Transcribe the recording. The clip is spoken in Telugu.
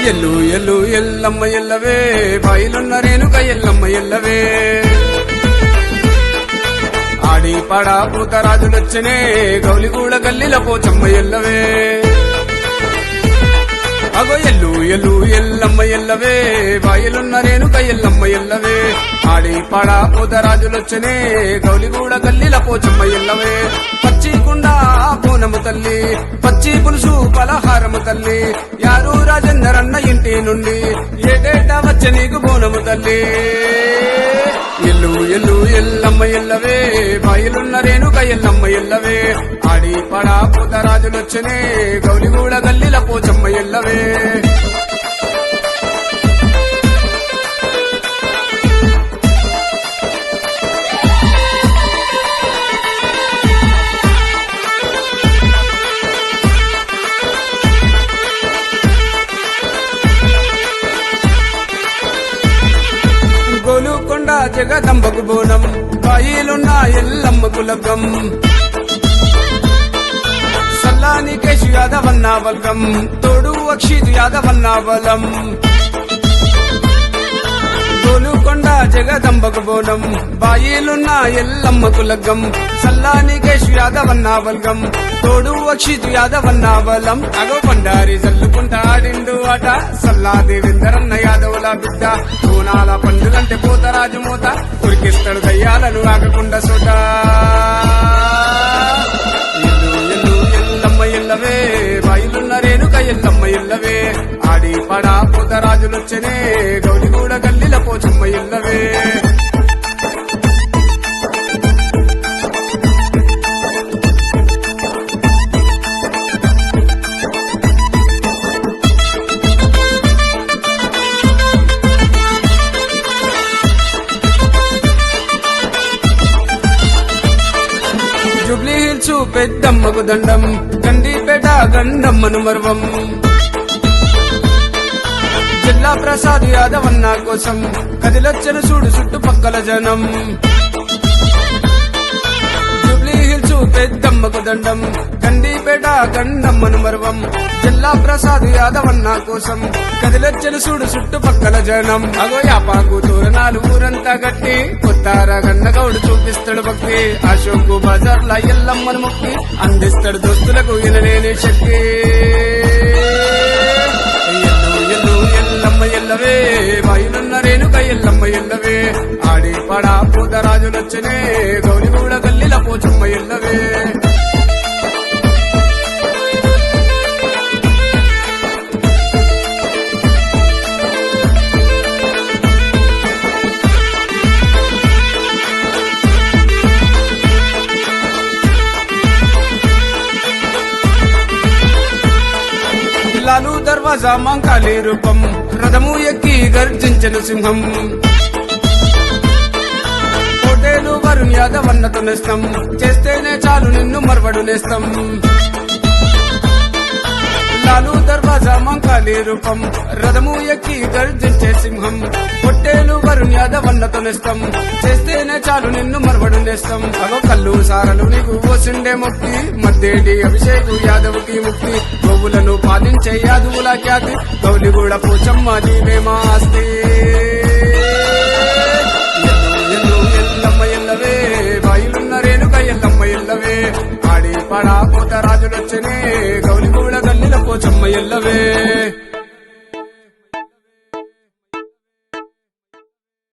ఎల్లు ఎల్లు ఎల్లమ్మ ఎల్లవే బాయిలున్న రేణుక ఎల్లమ్మ ఎల్లవే ఆడి పాడా పూతరాజులొచ్చనే గౌలిగూడ గల్లిల పోచమ్మ ఎల్లవే అగో ఎల్లు ఎల్లు ఎల్లమ్మ ఎల్లవే బాయిలున్న రేణుక ఎల్లమ్మ ఎల్లవే ఆడి పాడా పూతరాజులొచ్చనే గౌలిగూడ గల్లిల పోచమ్మ ఎల్లవే పచ్చికుండా పూనము తల్లి పచ్చి పులుసు పలహారము తల్లి యారు రాజేందరన్న ఇంటి నుండి ఏటేటా వచ్చే నీకు బోనము తల్లి ఎల్లు ఎల్లు ఎల్లమ్మ ఎల్లవే బాయిలున్న రేణుక ఎల్లమ్మ ఎల్లవే ఆడి పడా పూతరాజులొచ్చనే గౌలిగూడ గల్లిల పోచమ్మ ఎల్లవే గోలుకొండ జగదంబకు బోనం బాయిలున్న ఎల్లమ్మకు లగ్గం సల్లాని కేశు యాదవన్నా వల్గం తోడు అక్షితు యాదవన్నా బలం గోలుకొండ జగదంబకు బోనం బాయిలున్న ఎల్లమ్మకు లగ్గం సల్లాని కేశు యాదవన్నా వల్గం తోడు అక్షితు యాదవన్నా బలం అగో బండారి జల్లుకుంటా ఆడిండు ఆట సల్లా దేవేందరన్న యాదవుల బిడ్డ కోనాల పండుగంటే పోతరాజు మూత ఉరికిస్తాడు దయ్యాలను ఆగకుండా సోట ఎల్లు ఎల్లు ఎల్లమ్మ ఎల్లవే బాయిలున్న రేణుక ఎల్లమ్మ ఎల్లవే ఆడి పడా పోతరాజులొచ్చనే గౌలిగూడ గల్లిల పోచమ్మ ఎల్లవే జూబ్లీ హిల్స్ పెద్దమ్మకు దండం గండిపేట గండమ్మను మర్వం జిల్లా ప్రసాద్ యాదవన్న కోసం కదిలొచ్చను చూడు చుట్టుపక్కల జనం జూబ్లీ హిల్స్ పెద్దమ్మకు దండం గండిపేట గండమ్మను మర్వం జిల్లా ప్రసాద్ యాదవన్న కోసం కదిలొచ్చను చూడు చుట్టుపక్కల జనం అగో యాపాకు తోరణాలు ఊరంతా గట్టి కొత్తార గన్నగౌడు చూపిస్తాడు భక్తి అశోకు బజార్ల ఎల్లమ్మను మొక్కి అందిస్తాడు దోస్తులకు ఎనలేని శక్తి ఎల్లు ఎల్లు ఎల్లమ్మ ఎల్లవే బాయిలున్న రేణుక ఎల్లమ్మ ఎల్లవే ఆడి పడా పూతరాజులొచ్చనే గౌలిగూడ గల్లిల పోచమ్మ ఎల్లవే లాలు దర్వాజా మంకాలి రూపం రథము ఎక్కి గర్జించను సింహం కోటేలు వరుణ్ యాదవన్నతో నేస్తం చేస్తేనే చాలు నిన్ను మర్వడు నేస్తం లాలు దర్వాజా మంకాలి రూపం రథము ఎక్కి గర్జించే సింహం పొట్టేలు వరుణ్ యాదవన్నతో నేస్తం చేస్తేనే చాలు నిన్ను మర్వడు నేస్తం అగో కల్లు సారలు నీకు ఓసిండే మొక్కి మద్దేడి అభిషేకు యాదవుకి ముక్తి గోవులను పాలించే యాదవుల ఖ్యాతి గౌలిగూడ పోచమ్మ నీవే మా ఆస్తి ఎల్లు ఎల్లమ్మ ఎల్లవే బాయిలున్న రేణుక ఎల్లమ్మ ఎల్లవే ఆడి పడా పోతరాజులొచ్చనే గౌలిగూడ గల్లిల పోచమ్మ ఎల్లవే